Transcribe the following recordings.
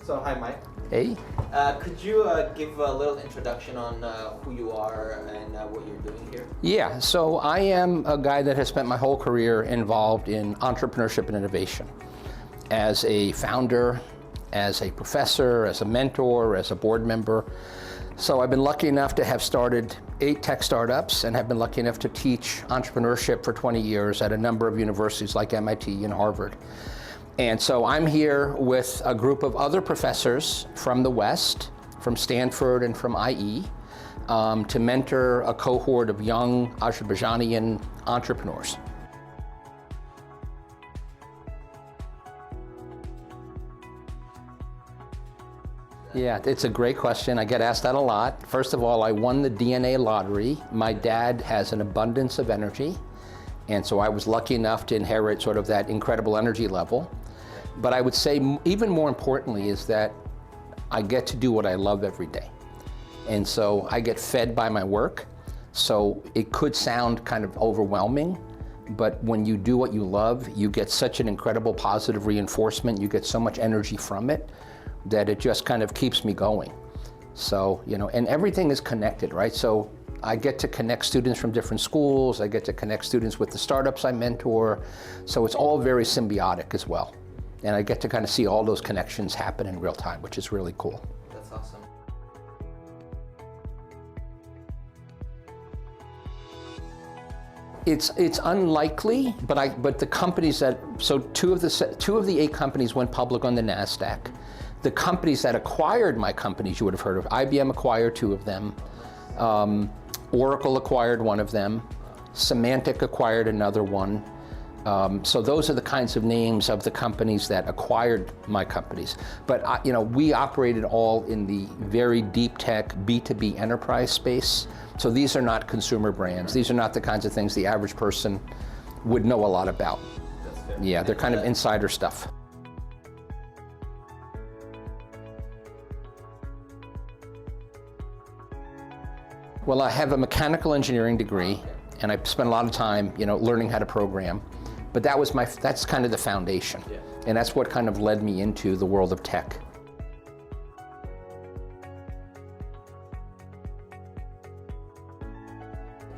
So hi Mike. Hey. Could you give a little introduction on who you are and what you're doing here? Yeah, so I am a guy that has spent my whole career involved in entrepreneurship and innovation. As a founder, as a professor, as a mentor, as a board member. So I've been lucky enough to have started 8 tech startups and have been lucky enough to teach entrepreneurship for 20 years at a number of universities like MIT and Harvard. And so I'm here with a group of other professors from the West, from Stanford and from IE, to mentor a cohort of young Azerbaijani entrepreneurs. Yeah, it's a great question. I get asked that a lot. First of all, I won the DNA lottery. My dad has an abundance of energy, and so I was lucky enough to inherit sort of that incredible energy level. But I would say even more importantly is that I get to do what I love every day. And so I get fed by my work. So it could sound kind of overwhelming, but when you do what you love, you get such an incredible positive reinforcement. You get so much energy from it that it just kind of keeps me going. So, you know, and everything is connected, right? So I get to connect students from different schools. I get to connect students with the startups I mentor. So it's all very symbiotic as well. And I get to kind of see all those connections happen in real time, which is really cool. That's awesome. It's unlikely, but the companies that, so two of the 8 companies went public on the NASDAQ. The companies that acquired my companies, you would have heard of. IBM acquired 2 of them. Oracle acquired 1 of them. Symantec acquired another one. So those are the kinds of names of the companies that acquired my companies. But you know, we operated all in the very deep tech B2B enterprise space. So these are not consumer brands. These are not the kinds of things the average person would know a lot about. That's fair. Yeah, they're kind of insider stuff. Well, I have a mechanical engineering degree, and I spent a lot of time, you know, learning how to program. But that's kind of the foundation. Yeah. And that's what kind of led me into the world of tech.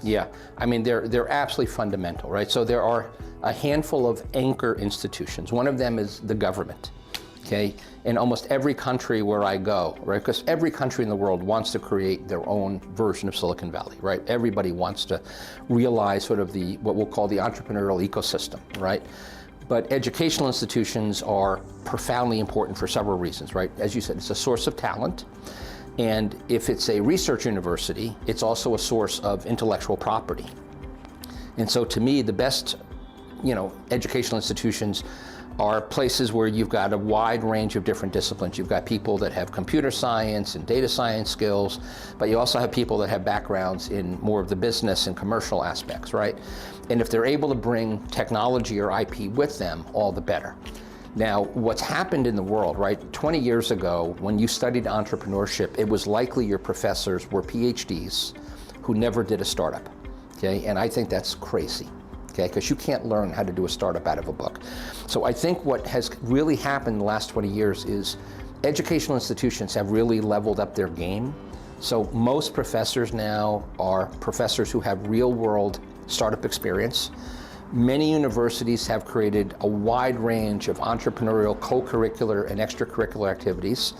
Yeah, I mean, they're absolutely fundamental, right? So there are a handful of anchor institutions. One of them is the government, okay? In almost every country where I go, right? Because every country in the world wants to create their own version of Silicon Valley, right? Everybody wants to realize sort of what we'll call the entrepreneurial ecosystem, right? But educational institutions are profoundly important for several reasons, right? As you said, it's a source of talent. And if it's a research university, it's also a source of intellectual property. And so to me, the best, you know, educational institutions are places where you've got a wide range of different disciplines. You've got people that have computer science and data science skills, but you also have people that have backgrounds in more of the business and commercial aspects, right? And if they're able to bring technology or IP with them, all the better. Now, what's happened in the world, right? 20 years ago, when you studied entrepreneurship, it was likely your professors were PhDs who never did a startup, okay? And I think that's crazy. Okay, because you can't learn how to do a startup out of a book. So I think what has really happened in the last 20 years is educational institutions have really leveled up their game. So most professors now are professors who have real-world startup experience. Many universities have created a wide range of entrepreneurial co-curricular and extracurricular activities.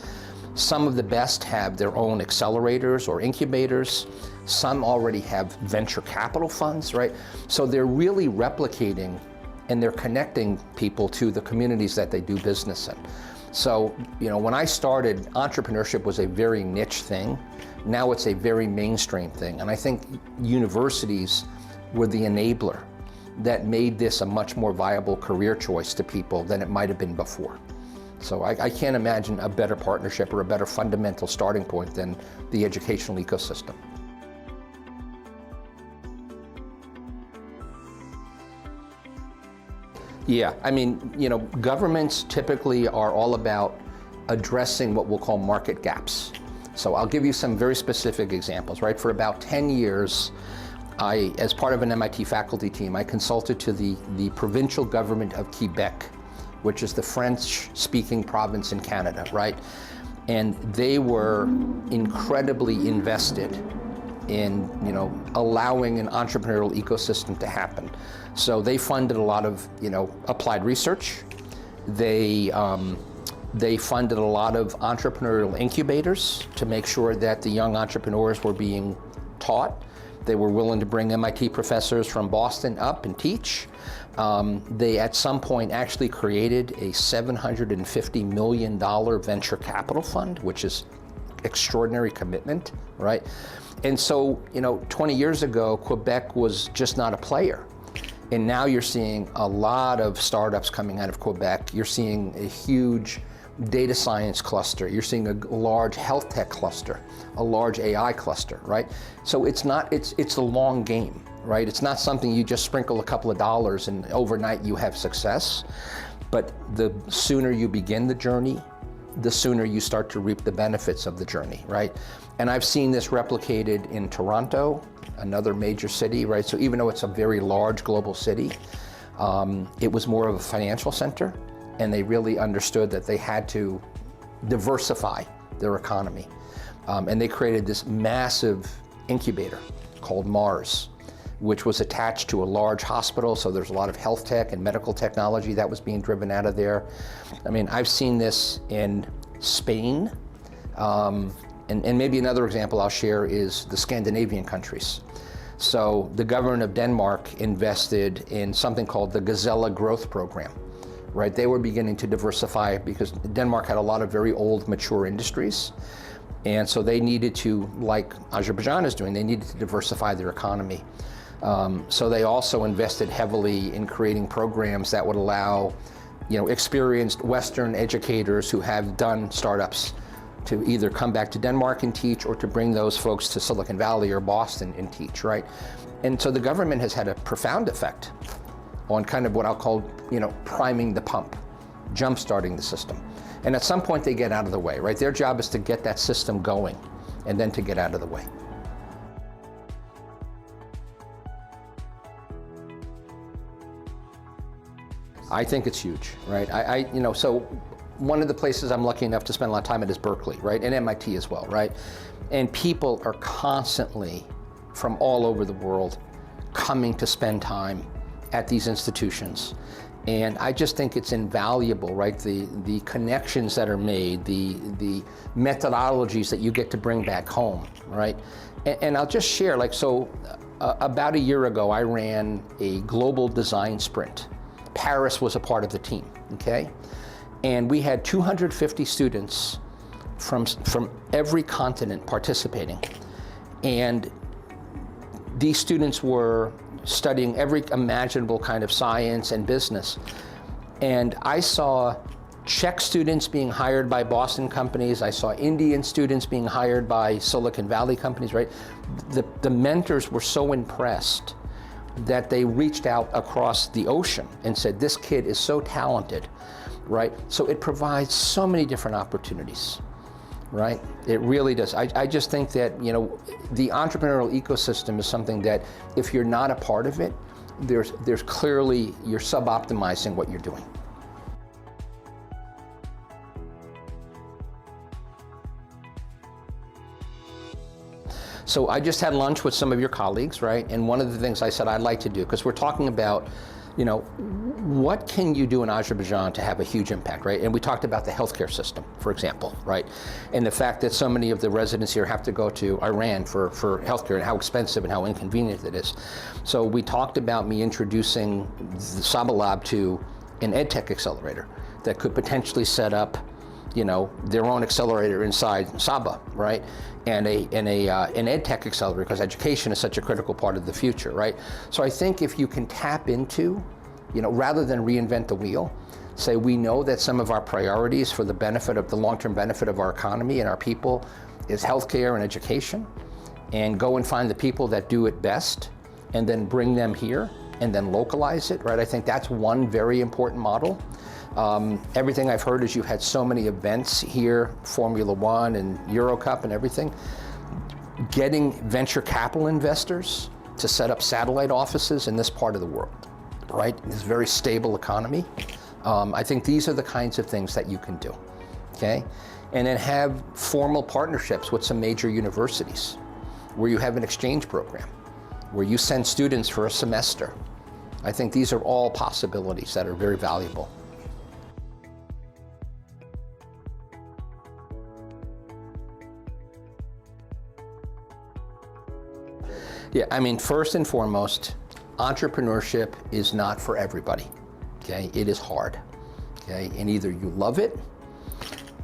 Some of the best have their own accelerators or incubators. Some already have venture capital funds, right? So they're really replicating and they're connecting people to the communities that they do business in. So, you know, when I started, entrepreneurship was a very niche thing. Now it's a very mainstream thing. And I think universities were the enabler that made this a much more viable career choice to people than it might have been before. So I can't imagine a better partnership or a better fundamental starting point than the educational ecosystem. Yeah, I mean, you know, governments typically are all about addressing what we'll call market gaps. So I'll give you some very specific examples, right? For about 10 years, as part of an MIT faculty team, I consulted to the provincial government of Quebec which is the French-speaking province in Canada, right? And they were incredibly invested in, allowing an entrepreneurial ecosystem to happen. So they funded a lot of, applied research. They funded a lot of entrepreneurial incubators to make sure that the young entrepreneurs were being taught. They were willing to bring MIT professors from Boston up and teach. They at some point actually created a $750 million venture capital fund, which is extraordinary commitment, right? And so, 20 years ago, Quebec was just not a player. And now you're seeing a lot of startups coming out of Quebec. You're seeing a huge data science cluster. You're seeing a large health tech cluster, a large AI cluster, right? So it's a long game, right? It's not something you just sprinkle a couple of dollars and overnight you have success. But the sooner you begin the journey, the sooner you start to reap the benefits of the journey, right? And I've seen this replicated in Toronto, another major city, right? So even though it's a very large global city, it was more of a financial center, and they really understood that they had to diversify their economy. And they created this massive incubator called Mars, which was attached to a large hospital. So there's a lot of health tech and medical technology that was being driven out of there. I mean, I've seen this in Spain. And maybe another example I'll share is the Scandinavian countries. So the government of Denmark invested in something called the Gazella Growth Program, right? They were beginning to diversify because Denmark had a lot of very old, mature industries. And so they needed to, like Azerbaijan is doing, they needed to diversify their economy. So they also invested heavily in creating programs that would allow, experienced Western educators who have done startups to either come back to Denmark and teach, or to bring those folks to Silicon Valley or Boston and teach, right? And so the government has had a profound effect on kind of what I'll call, priming the pump, jump-starting the system. And at some point they get out of the way, right? Their job is to get that system going and then to get out of the way. I think it's huge, right? So one of the places I'm lucky enough to spend a lot of time at is Berkeley, right? And MIT as well, right? And people are constantly from all over the world coming to spend time at these institutions. And I just think it's invaluable, right? The connections that are made, the methodologies that you get to bring back home, right? And I'll just share, about a year ago, I ran a global design sprint. Paris was a part of the team, okay? And we had 250 students from every continent participating. And these students were studying every imaginable kind of science and business. And I saw Czech students being hired by Boston companies. I saw Indian students being hired by Silicon Valley companies, right? The mentors were so impressed that they reached out across the ocean and said, this kid is so talented, right? So it provides so many different opportunities, right? It really does. I just think that, the entrepreneurial ecosystem is something that if you're not a part of it, there's clearly, you're sub-optimizing what you're doing. So I just had lunch with some of your colleagues, right? And one of the things I said I'd like to do, because we're talking about, what can you do in Azerbaijan to have a huge impact, right? And we talked about the healthcare system, for example, right? And the fact that so many of the residents here have to go to Iran for healthcare, and how expensive and how inconvenient it is. So we talked about me introducing the Saba Lab to an EdTech accelerator that could potentially set up, their own accelerator inside Saba, right? And an EdTech accelerator, because education is such a critical part of the future, right? So I think if you can tap into, rather than reinvent the wheel, say we know that some of our priorities for the benefit of the long-term benefit of our economy and our people is healthcare and education, and go and find the people that do it best, and then bring them here, and then localize it, right? I think that's one very important model. Everything I've heard is you had so many events here, Formula One and Euro Cup and everything. Getting venture capital investors to set up satellite offices in this part of the world, right? This very stable economy. I think these are the kinds of things that you can do, okay? And then have formal partnerships with some major universities where you have an exchange program, where you send students for a semester. I think these are all possibilities that are very valuable. Yeah, I mean, first and foremost, entrepreneurship is not for everybody, okay? It is hard, okay? And either you love it,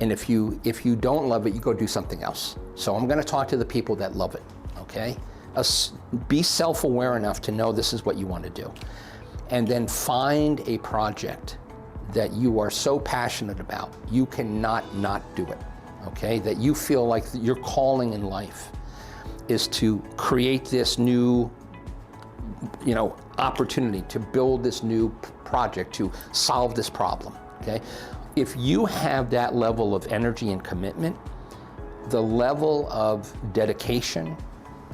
and if you don't love it, you go do something else. So I'm gonna talk to the people that love it, okay? Be self-aware enough to know this is what you want to do. And then find a project that you are so passionate about, you cannot not do it, okay? That you feel like your calling in life is to create this new, opportunity, to build this new project, to solve this problem, okay? If you have that level of energy and commitment, the level of dedication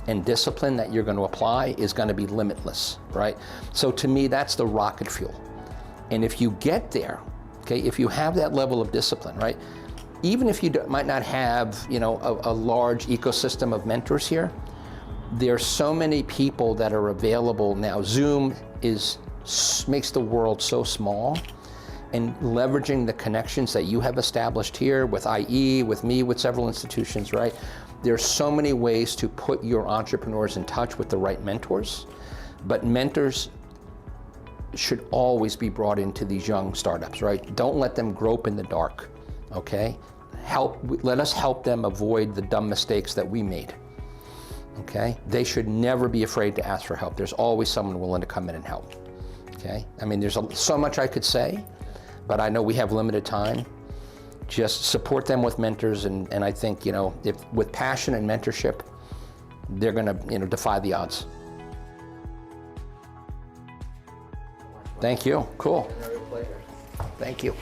and discipline that you're going to apply is going to be limitless, right? So to me, that's the rocket fuel. And if you get there, okay, if you have that level of discipline, right, even if you might not have, a large ecosystem of mentors here, there's so many people that are available now. Zoom makes the world so small, and leveraging the connections that you have established here with IE, with me, with several institutions, right? There's so many ways to put your entrepreneurs in touch with the right mentors, but mentors should always be brought into these young startups, right? Don't let them grope in the dark, okay? Let us help them avoid the dumb mistakes that we made, okay? They should never be afraid to ask for help. There's always someone willing to come in and help, okay? I mean, there's so much I could say, but I know we have limited time. Just support them with mentors, and I think, if with passion and mentorship, they're gonna, defy the odds. Thank you, cool. Another pleasure. Thank you.